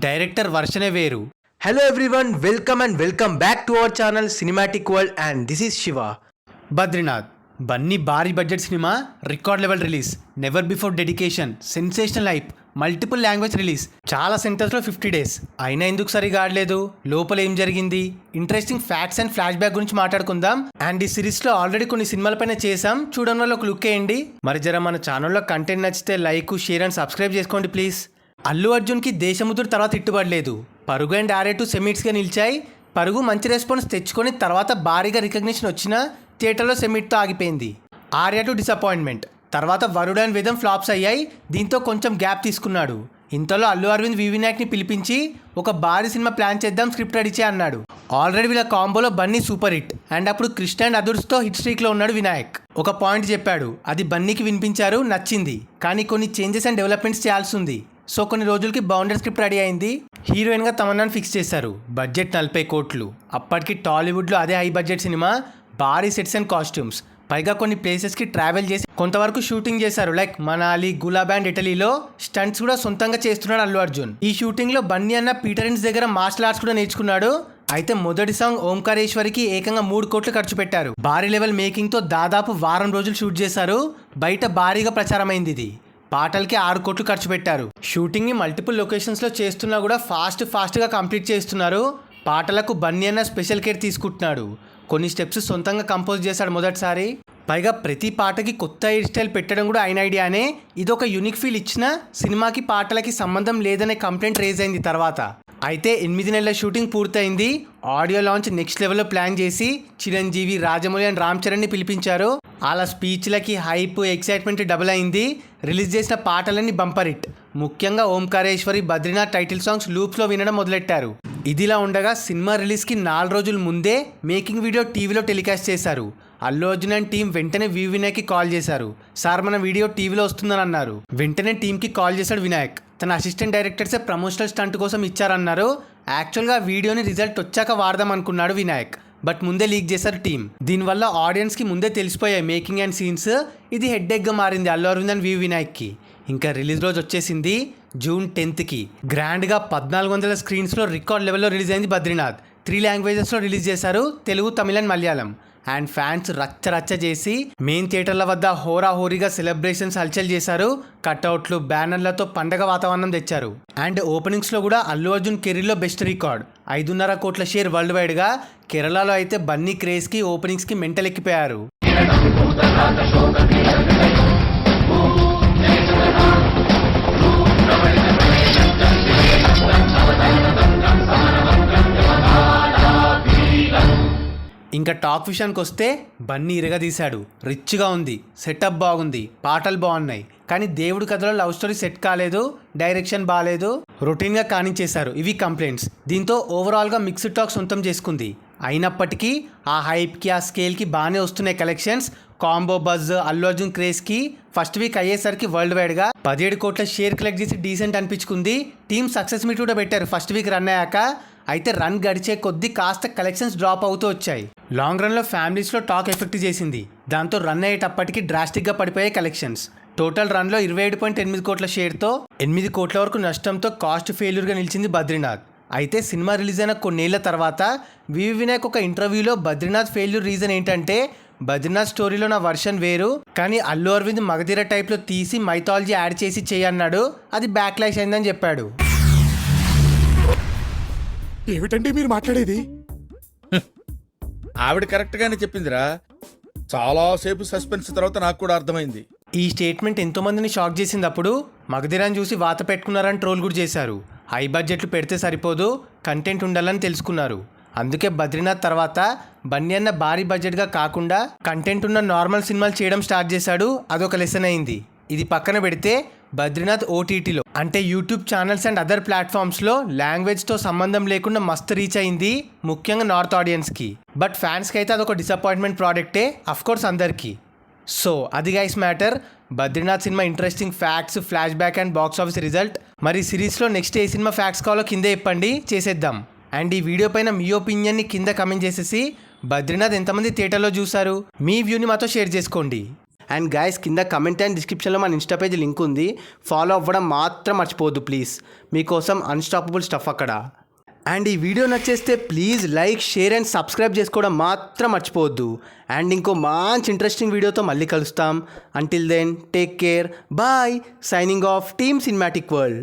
Director వర్షనే వేరు. Hello everyone, welcome back to our channel Cinematic World and this is Shiva. Badrinath Bunny భారీ budget cinema, record level release, never before dedication, sensational hype, multiple language release, చాలా సెంటర్స్లో 50 days. అయినా ఎందుకు సరిగా ఆడలేదు, లోపల ఏం జరిగింది, interesting facts and flash back గురించి మాట్లాడుకుందాం. అండ్ ఈ సిరీస్లో ఆల్రెడీ కొన్ని సినిమాలపైన చేసాం, చూడడం వల్ల ఒక లుక్ వేయండి. మరి జర మన ఛానల్లో కంటెంట్ నచ్చితే లైక్, షేర్ అండ్ సబ్స్క్రైబ్ చేసుకోండి ప్లీజ్. అల్లు అర్జున్కి దేశముద్రు తర్వాత ఇట్టుబడలేదు. పరుగు అండ్ R2 సెమిట్స్గా నిలిచాయి. పరుగు మంచి రెస్పాన్స్ తెచ్చుకొని తర్వాత భారీగా రికగ్నిషన్ వచ్చినా థియేటర్లో సెమిట్తో ఆగిపోయింది. R2 disappointment. తర్వాత వరుడు అండ్ వేదం ఫ్లాప్స్ అయ్యాయి. దీంతో కొంచెం గ్యాప్ తీసుకున్నాడు. ఇంతలో అల్లు అరవింద్ వినాయక్ని పిలిపించి ఒక భారీ సినిమా ప్లాన్ చేద్దాం, స్క్రిప్ట్ రెడీ చే అన్నాడు. ఆల్రెడీ వీళ్ళ కాంబోలో బన్నీ సూపర్ హిట్ అండ్ అప్పుడు కృష్ణ అండ్ అదుర్స్తో హిట్ స్ట్రీక్లో ఉన్నాడు వినాయక్. ఒక పాయింట్ చెప్పాడు, అది బన్నీకి వినిపించారు, నచ్చింది. కానీ కొన్ని చేంజెస్ అండ్ డెవలప్మెంట్స్ చేయాల్సి ఉంది. సో కొన్ని రోజులకి బౌండరీ స్క్రిప్ట్ రెడీ అయింది. హీరోయిన్గా తమన్నాను ఫిక్స్ చేశారు. బడ్జెట్ 40 కోట్లు. అప్పటికి టాలీవుడ్లో అదే హై బడ్జెట్ సినిమా, భారీ సెట్స్ అండ్ కాస్ట్యూమ్స్, పైగా కొన్ని ప్లేసెస్కి ట్రావెల్ చేసి కొంతవరకు షూటింగ్ చేశారు. లైక్ మనాలి, గులాబ్ అండ్ ఇటలీలో స్టంట్స్ కూడా సొంతంగా చేస్తున్నాడు అల్లు అర్జున్. ఈ షూటింగ్లో బన్నీ అన్న పీటరెన్స్ దగ్గర మార్షల్ ఆర్ట్స్ కూడా నేర్చుకున్నాడు. అయితే మొదటి సాంగ్ ఓంకారేశ్వరికి ఏకంగా 3 కోట్లు ఖర్చు పెట్టారు. భారీ లెవెల్ మేకింగ్తో దాదాపు వారం రోజులు షూట్ చేశారు. బయట భారీగా ప్రచారమైంది ఇది. పాటలకి 6 కోట్లు ఖర్చు పెట్టారు. షూటింగ్ని మల్టిపుల్ లొకేషన్స్లో చేస్తున్నా కూడా ఫాస్ట్గా కంప్లీట్ చేస్తున్నారు. పాటలకు బన్నీ అన్న స్పెషల్ కేర్ తీసుకుంటున్నాడు. కొన్ని స్టెప్స్ సొంతంగా కంపోజ్ చేశాడు మొదటిసారి. పైగా ప్రతి పాటకి కొత్త హెయిర్ స్టైల్ పెట్టడం కూడా ఆయన ఐడియానే. ఇది ఒక యూనిక్ ఫీల్ ఇచ్చిన సినిమాకి పాటలకి సంబంధం లేదనే కంప్లైంట్ రేజ్ అయింది తర్వాత. అయితే 8 నెలల షూటింగ్ పూర్తయింది. ఆడియో లాంచ్ నెక్స్ట్ లెవెల్లో ప్లాన్ చేసి చిరంజీవి, రాజమౌళి అండ్ రామ్ చరణ్ని పిలిపించారు. అలా స్పీచ్లకి హైప్, ఎక్సైట్మెంట్ డబుల్ అయింది. రిలీజ్ చేసిన పాటలన్నీ బంపర్ హిట్. ముఖ్యంగా ఓంకారేశ్వరి, బద్రీనాథ్ టైటిల్ సాంగ్స్ లూప్స్లో వినడం మొదలెట్టారు. ఇదిలా ఉండగా సినిమా రిలీజ్కి 4 రోజుల ముందే మేకింగ్ వీడియో టీవీలో టెలికాస్ట్ చేశారు. అల్లు అర్జున్ అండ్ టీం వెంటనే వినాయక్కి కాల్ చేశారు. సార్ మన వీడియో టీవీలో వస్తుందని అన్నారు. వెంటనే టీంకి కాల్ చేశాడు వినాయక్. తన అసిస్టెంట్ డైరెక్టర్సే ప్రమోషనల్ స్టంట్ కోసం ఇచ్చారన్నారు. యాక్చువల్గా వీడియోని రిజల్ట్ వచ్చాక వాడదాం అనుకున్నాడు వినాయక్, బట్ ముందే లీక్ చేశారు టీం. దీనివల్ల ఆడియన్స్కి ముందే తెలిసిపోయాయి మేకింగ్ అండ్ సీన్స్. ఇది హెడ్ఏక్గా మారింది అల్లు అరవింద్ అండ్ వినాయక్కి. ఇంకా రిలీజ్ రోజు వచ్చేసింది జూన్ 10కి. గ్రాండ్గా 1400 స్క్రీన్స్లో రికార్డ్ లెవెల్లో రిలీజ్ అయింది బద్రీనాథ్. 3 లాంగ్వేజెస్లో రిలీజ్ చేశారు, తెలుగు, తమిళ అండ్ మలయాళం. అండ్ ఫ్యాన్స్ రచ్చ చేసి మెయిన్ థియేటర్ల వద్ద హోరీగా సెలబ్రేషన్స్ హల్చల్ చేశారు. కట్అవుట్లు, బ్యానర్లతో పండగ వాతావరణం తెచ్చారు. అండ్ ఓపెనింగ్స్లో కూడా అల్లు అర్జున్ కెరీర్లో బెస్ట్ రికార్డ్, 5.5 కోట్ల షేర్ వరల్డ్ వైడ్గా. కేరళలో అయితే బన్నీ క్రేజ్కి, ఓపెనింగ్స్కి మెంటల్ ఎక్కిపోయారు. ఇంకా టాక్ విషయానికి వస్తే బన్నీ ఇరగదీశాడు. రిచ్గా ఉంది, సెటప్ బాగుంది, పాటలు బాగున్నాయి. కానీ దేవుడి కథలో లవ్ స్టోరీ సెట్ కాలేదు, డైరెక్షన్ బాగాలేదు, రొటీన్గా కానించేశారు. ఇవి కంప్లైంట్స్. దీంతో ఓవరాల్గా మిక్స్డ్ టాక్ సొంతం చేసుకుంది. అయినప్పటికీ ఆ హైప్కి, ఆ స్కేల్కి బాగానే వస్తున్నాయి collections. Combo buzz, Allu Arjun క్రేజ్కి ఫస్ట్ వీక్ అయ్యేసరికి వరల్డ్ వైడ్గా 17 కోట్ల షేర్ కలెక్ట్ చేసి డీసెంట్ అనిపించుకుంది. టీమ్ సక్సెస్ మీట్ కూడా పెట్టారు ఫస్ట్ వీక్ రన్ అయ్యాక. అయితే రన్ గడిచే కొద్దీ కాస్త కలెక్షన్స్ డ్రాప్ అవుతూ వచ్చాయి. లాంగ్ రన్లో ఫ్యామిలీస్లో టాక్ ఎఫెక్ట్ చేసింది. దాంతో రన్ అయ్యేటప్పటికి డ్రాస్టిక్గా పడిపోయాయి కలెక్షన్స్. టోటల్ రన్లో 27.8 కోట్ల షేర్తో 8 కోట్ల వరకు నష్టంతో కాస్ట్ ఫెయిల్యూర్గా నిలిచింది బద్రీనాథ్. అయితే సినిమా రిలీజ్ అయిన కొన్నేళ్ల తర్వాత వినాయక్ ఒక ఇంటర్వ్యూలో బద్రీనాథ్ ఫెయిల్యూర్ రీజన్ ఏంటంటే, బద్రీనాథ్ స్టోరీలో నా వర్షన్ వేరు, కానీ అల్లు అరవింద్ మగధీర టైప్లో తీసి మైథాలజీ యాడ్ చేసి చేయన్నాడు, అది బ్యాక్లాష్ అయిందని చెప్పాడు. ఏమిటండి మీరు మాట్లాడేది? ఆవిడ కరెక్ట్ గానే చెప్పిందిరా. చాలాసేపు సస్పెన్స్ తర్వాత నాకు కూడా అర్థమైంది. ఈ స్టేట్మెంట్ ఎంతో మందిని షాక్ చేసింది. అప్పుడు మగధీరాన్ని చూసి వాత పెట్టుకున్నారని ట్రోల్ కూడా చేశారు. హై బడ్జెట్లు పెడితే సరిపోదు, కంటెంట్ ఉండాలని తెలుసుకున్నారు. అందుకే బద్రీనాథ్ తర్వాత బన్నీ అన్న భారీ బడ్జెట్గా కాకుండా కంటెంట్ ఉన్న నార్మల్ సినిమాలు చేయడం స్టార్ట్ చేశాడు. అదొక లెసన్ అయింది. ఇది పక్కన పెడితే బద్రీనాథ్ ఓటీటీలో అంటే యూట్యూబ్ ఛానల్స్ అండ్ అదర్ ప్లాట్ఫామ్స్లో లాంగ్వేజ్తో సంబంధం లేకుండా మస్తు రీచ్ అయింది, ముఖ్యంగా నార్త్ ఆడియన్స్కి. బట్ ఫ్యాన్స్కి అయితే అదొక డిసప్పాయింట్మెంట్ ప్రోడక్టే, అఫ్కోర్స్ అందరికీ. సో అది guys matter. Badrinath cinema interesting facts, flash back and box office result. మరి సిరీస్లో నెక్స్ట్ ఏ సినిమా ఫ్యాక్ట్స్ కావాలో కింద చెప్పండి, చేసేద్దాం. అండ్ ఈ వీడియో పైన మీ ఒపీనియన్ని కింద కమెంట్ చేసేసి బద్రీనాథ్ ఎంతమంది థియేటర్లో చూశారు, మీ వ్యూని మాతో షేర్ చేసుకోండి. అండ్ గైస్ కింద కమెంట్ అండ్ డిస్క్రిప్షన్లో మన ఇన్స్టా పేజ్ లింక్ ఉంది, ఫాలో అవ్వడం మాత్రం మర్చిపోవద్దు ప్లీజ్, మీకోసం అన్స్టాపబుల్ స్టఫ్ అక్కడ. అండ్ ఈ వీడియో నచ్చేస్తే please like, share and subscribe చేసుకోవడం మాత్రం మర్చిపోవద్దు. అండ్ ఇంకో మంచి ఇంట్రెస్టింగ్ వీడియోతో మళ్ళీ కలుస్తాం. Until then take care, bye, signing off team Cinematic world.